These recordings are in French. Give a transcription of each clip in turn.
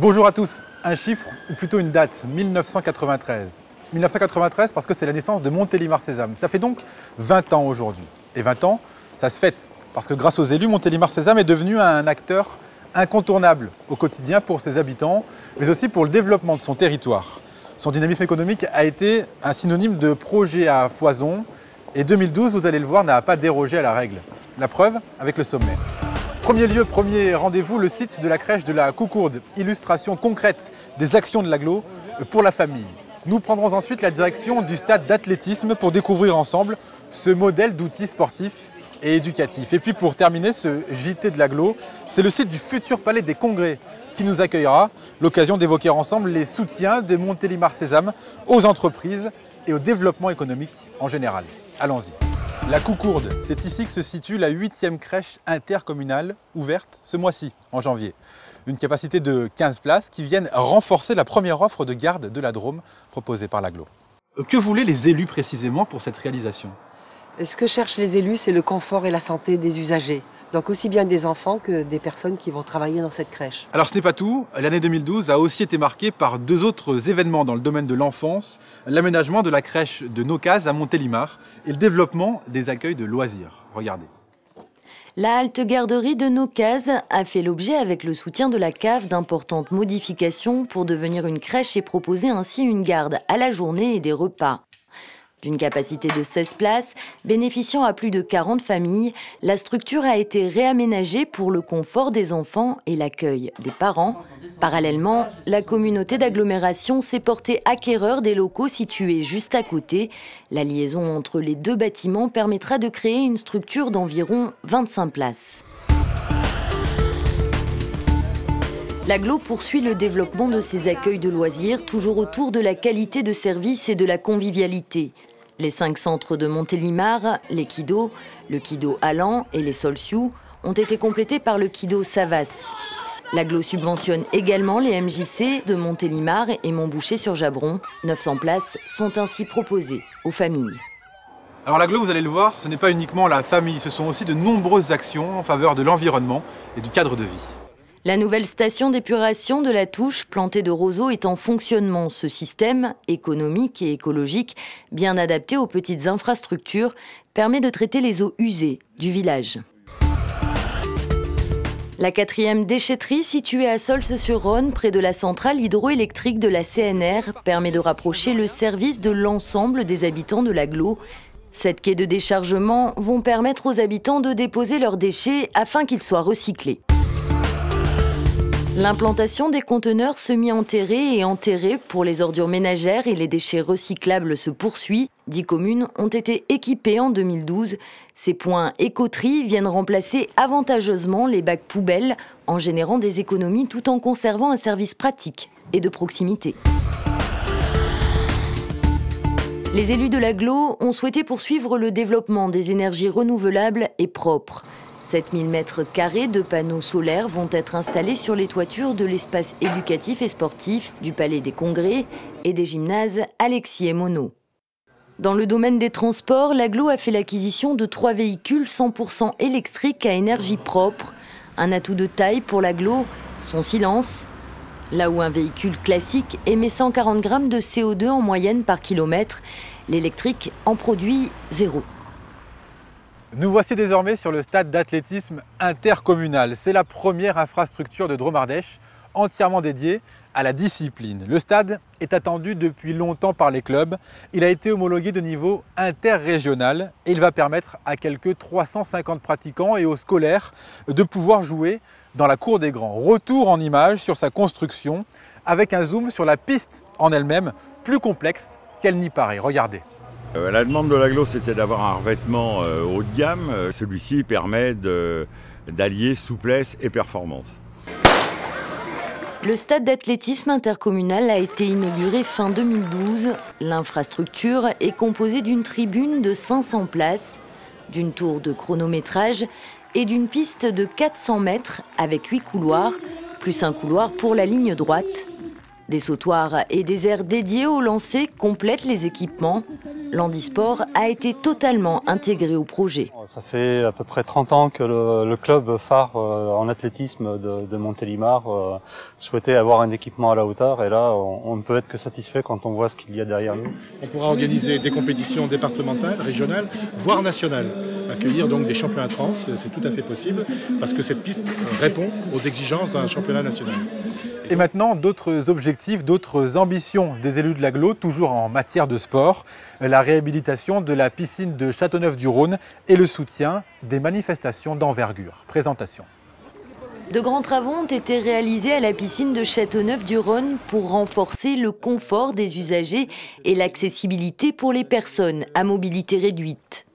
Bonjour à tous, un chiffre ou plutôt une date, 1993. 1993 parce que c'est la naissance de Montélimar-Sézanne. Ça fait donc 20 ans aujourd'hui. Et 20 ans, ça se fête parce que grâce aux élus, Montélimar-Sézanne est devenu un acteur incontournable au quotidien pour ses habitants, mais aussi pour le développement de son territoire. Son dynamisme économique a été un synonyme de projet à foison et 2012, vous allez le voir, n'a pas dérogé à la règle. La preuve avec le sommaire. Premier lieu, premier rendez-vous, le site de la crèche de la Coucourde. Illustration concrète des actions de l'agglo pour la famille. Nous prendrons ensuite la direction du stade d'athlétisme pour découvrir ensemble ce modèle d'outils sportifs et éducatifs. Et puis pour terminer ce JT de l'agglo, c'est le site du futur palais des congrès qui nous accueillera. L'occasion d'évoquer ensemble les soutiens de Montélimar-Sézanne aux entreprises et au développement économique en général. Allons-y. La Coucourde, c'est ici que se situe la 8e crèche intercommunale ouverte ce mois-ci, en janvier. Une capacité de 15 places qui viennent renforcer la première offre de garde de la Drôme proposée par l'agglo. Que voulaient les élus précisément pour cette réalisation? Ce que cherchent les élus, c'est le confort et la santé des usagers. Donc aussi bien des enfants que des personnes qui vont travailler dans cette crèche. Alors ce n'est pas tout, l'année 2012 a aussi été marquée par deux autres événements dans le domaine de l'enfance, l'aménagement de la crèche de Nocaz à Montélimar et le développement des accueils de loisirs. Regardez. La halte garderie de Nocaz a fait l'objet avec le soutien de la CAF d'importantes modifications pour devenir une crèche et proposer ainsi une garde à la journée et des repas. D'une capacité de 16 places, bénéficiant à plus de 40 familles, la structure a été réaménagée pour le confort des enfants et l'accueil des parents. Parallèlement, la communauté d'agglomération s'est portée acquéreur des locaux situés juste à côté. La liaison entre les deux bâtiments permettra de créer une structure d'environ 25 places. L'agglo poursuit le développement de ses accueils de loisirs, toujours autour de la qualité de service et de la convivialité. Les 5 centres de Montélimar, les Kido, le Kido Allan et les Solsiu ont été complétés par le Kido Savas. L'agglo subventionne également les MJC de Montélimar et Montboucher-sur-Jabron. 900 places sont ainsi proposées aux familles. Alors l'agglo, vous allez le voir, ce n'est pas uniquement la famille, ce sont aussi de nombreuses actions en faveur de l'environnement et du cadre de vie. La nouvelle station d'épuration de la Touche, plantée de roseaux, est en fonctionnement. Ce système, économique et écologique, bien adapté aux petites infrastructures, permet de traiter les eaux usées du village. La 4e déchetterie, située à Solse-sur-Rhône, près de la centrale hydroélectrique de la CNR, permet de rapprocher le service de l'ensemble des habitants de l'agglo. 7 quais de déchargement vont permettre aux habitants de déposer leurs déchets afin qu'ils soient recyclés. L'implantation des conteneurs semi-enterrés et enterrés pour les ordures ménagères et les déchets recyclables se poursuit. 10 communes ont été équipées en 2012. Ces points éco-tri viennent remplacer avantageusement les bacs poubelles en générant des économies tout en conservant un service pratique et de proximité. Les élus de l'agglo ont souhaité poursuivre le développement des énergies renouvelables et propres. 7000 mètres carrés de panneaux solaires vont être installés sur les toitures de l'espace éducatif et sportif du Palais des Congrès et des gymnases Alexis et Monod. Dans le domaine des transports, l'agglo a fait l'acquisition de 3 véhicules 100% électriques à énergie propre. Un atout de taille pour l'agglo, son silence. Là où un véhicule classique émet 140 grammes de CO2 en moyenne par kilomètre, l'électrique en produit 0. Nous voici désormais sur le stade d'athlétisme intercommunal. C'est la première infrastructure de Drôme-Ardèche entièrement dédiée à la discipline. Le stade est attendu depuis longtemps par les clubs. Il a été homologué de niveau interrégional et il va permettre à quelques 350 pratiquants et aux scolaires de pouvoir jouer dans la cour des grands. Retour en images sur sa construction avec un zoom sur la piste en elle-même, plus complexe qu'elle n'y paraît. Regardez. La demande de l'agglo, c'était d'avoir un revêtement haut de gamme. Celui-ci permet d'allier souplesse et performance. Le stade d'athlétisme intercommunal a été inauguré fin 2012. L'infrastructure est composée d'une tribune de 500 places, d'une tour de chronométrage et d'une piste de 400 mètres avec 8 couloirs, plus un couloir pour la ligne droite. Des sautoirs et des aires dédiées au lancer complètent les équipements. l'handisport a été totalement intégré au projet. Ça fait à peu près 30 ans que le club phare en athlétisme de Montélimar souhaitait avoir un équipement à la hauteur, et là on ne peut être que satisfait quand on voit ce qu'il y a derrière nous. On pourra organiser des compétitions départementales, régionales, voire nationales. Accueillir donc des championnats de France, c'est tout à fait possible, parce que cette piste répond aux exigences d'un championnat national. Et maintenant, d'autres objectifs, d'autres ambitions des élus de l'agglo, toujours en matière de sport, la réhabilitation de la piscine de Châteauneuf-du-Rhône et le soutien des manifestations d'envergure. Présentation. De grands travaux ont été réalisés à la piscine de Châteauneuf-du-Rhône pour renforcer le confort des usagers et l'accessibilité pour les personnes à mobilité réduite.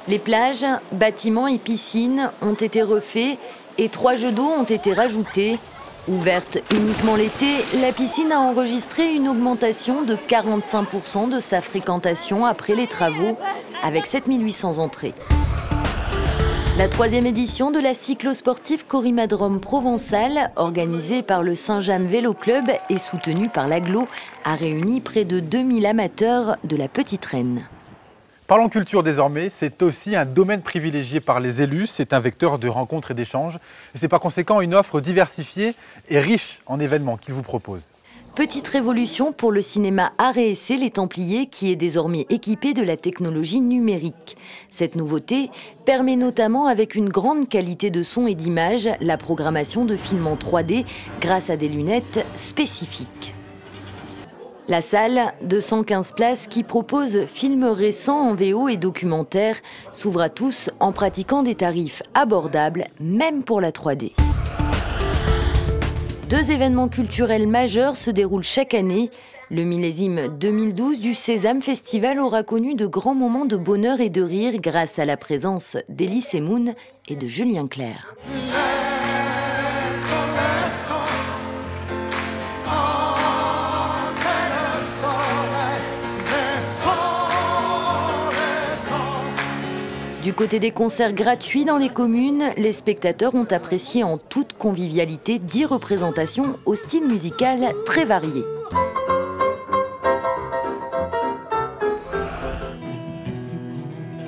Les plages, bâtiments et piscines ont été refaits et 3 jeux d'eau ont été rajoutés. Ouverte uniquement l'été, la piscine a enregistré une augmentation de 45% de sa fréquentation après les travaux, avec 7800 entrées. La 3e édition de la cyclosportive Corrimadrome Provençal, organisée par le Saint-James Vélo Club et soutenue par l'agglo, a réuni près de 2000 amateurs de la Petite Reine. Parlons culture désormais, c'est aussi un domaine privilégié par les élus, c'est un vecteur de rencontres et d'échanges. Et c'est par conséquent une offre diversifiée et riche en événements qu'ils vous proposent. Petite révolution pour le cinéma Art et Essai Les Templiers qui est désormais équipé de la technologie numérique. Cette nouveauté permet notamment avec une grande qualité de son et d'image la programmation de films en 3D grâce à des lunettes spécifiques. La salle, de 115 places, qui propose films récents en VO et documentaires, s'ouvre à tous en pratiquant des tarifs abordables, même pour la 3D. 2 événements culturels majeurs se déroulent chaque année. Le millésime 2012 du Sésame Festival aura connu de grands moments de bonheur et de rire grâce à la présence d'Elie Semoun et de Julien Clerc. Du côté des concerts gratuits dans les communes, les spectateurs ont apprécié en toute convivialité 10 représentations au style musical très varié.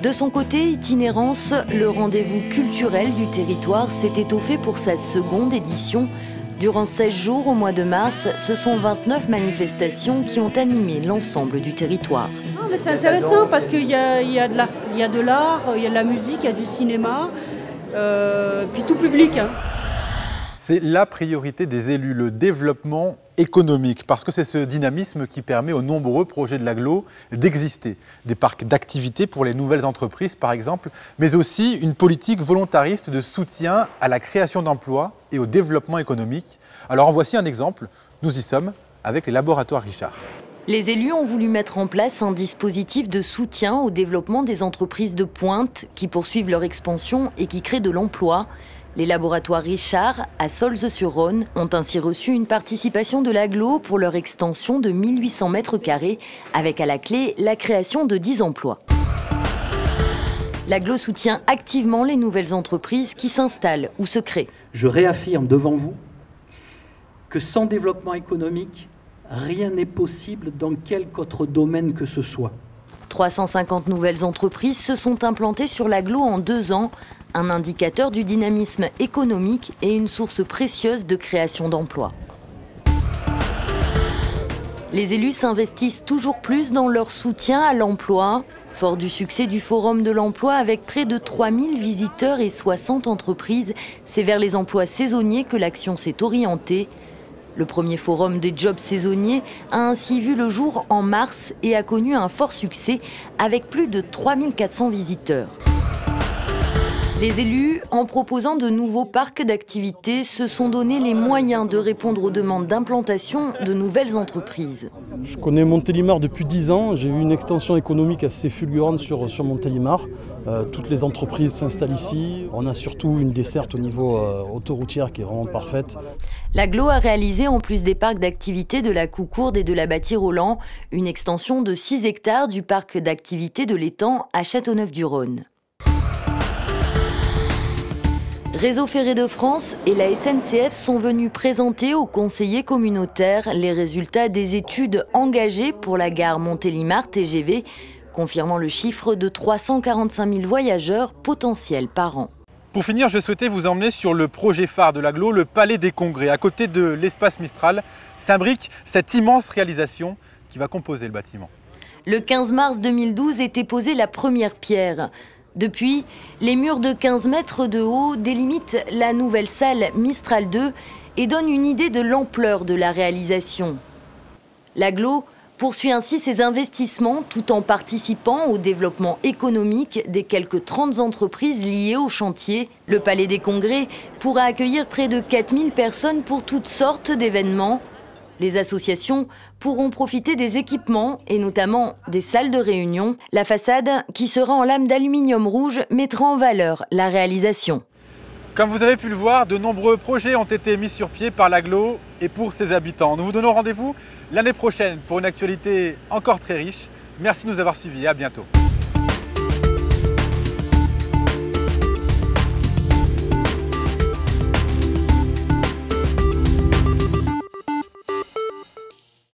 De son côté, Itinérance, le rendez-vous culturel du territoire, s'est étoffé pour sa 2e édition. Durant 16 jours au mois de mars, ce sont 29 manifestations qui ont animé l'ensemble du territoire. C'est intéressant parce qu'il y a de l'art, il y a de la musique, il y a du cinéma, puis tout public. C'est la priorité des élus, le développement économique, parce que c'est ce dynamisme qui permet aux nombreux projets de l'agglo d'exister. Des parcs d'activités pour les nouvelles entreprises, par exemple, mais aussi une politique volontariste de soutien à la création d'emplois et au développement économique. Alors en voici un exemple, nous y sommes avec les laboratoires Richard. Les élus ont voulu mettre en place un dispositif de soutien au développement des entreprises de pointe qui poursuivent leur expansion et qui créent de l'emploi. Les laboratoires Richard, à Solz-sur-Rhône, ont ainsi reçu une participation de l'agglo pour leur extension de 1800 mètres carrés, avec à la clé la création de 10 emplois. L'agglo soutient activement les nouvelles entreprises qui s'installent ou se créent. Je réaffirme devant vous que sans développement économique, rien n'est possible dans quelque autre domaine que ce soit. 350 nouvelles entreprises se sont implantées sur l'agglo en 2 ans, un indicateur du dynamisme économique et une source précieuse de création d'emplois. Les élus s'investissent toujours plus dans leur soutien à l'emploi. Fort du succès du Forum de l'emploi avec près de 3000 visiteurs et 60 entreprises, c'est vers les emplois saisonniers que l'action s'est orientée. Le premier forum des jobs saisonniers a ainsi vu le jour en mars et a connu un fort succès avec plus de 3400 visiteurs. Les élus, en proposant de nouveaux parcs d'activités, se sont donné les moyens de répondre aux demandes d'implantation de nouvelles entreprises. Je connais Montélimar depuis 10 ans, j'ai eu une extension économique assez fulgurante sur Montélimar. Toutes les entreprises s'installent ici, on a surtout une desserte au niveau autoroutière qui est vraiment parfaite. L'agglo a réalisé, en plus des parcs d'activités de la Coucourde et de la Bâtie-Roland, une extension de 6 hectares du parc d'activités de l'Étang à Châteauneuf-du-Rhône. Réseau Ferré de France et la SNCF sont venus présenter aux conseillers communautaires les résultats des études engagées pour la gare Montélimar TGV, confirmant le chiffre de 345 000 voyageurs potentiels par an. Pour finir, je souhaitais vous emmener sur le projet phare de l'agglo, le Palais des Congrès. À côté de l'espace Mistral, s'imbrique cette immense réalisation qui va composer le bâtiment. Le 15 mars 2012 était posée la première pierre. Depuis, les murs de 15 mètres de haut délimitent la nouvelle salle Mistral 2 et donnent une idée de l'ampleur de la réalisation. L'agglo poursuit ainsi ses investissements tout en participant au développement économique des quelques 30 entreprises liées au chantier. Le Palais des Congrès pourra accueillir près de 4000 personnes pour toutes sortes d'événements. Les associations pourront profiter des équipements et notamment des salles de réunion. La façade, qui sera en lame d'aluminium rouge, mettra en valeur la réalisation. Comme vous avez pu le voir, de nombreux projets ont été mis sur pied par l'agglo et pour ses habitants. Nous vous donnons rendez-vous l'année prochaine pour une actualité encore très riche. Merci de nous avoir suivis et à bientôt.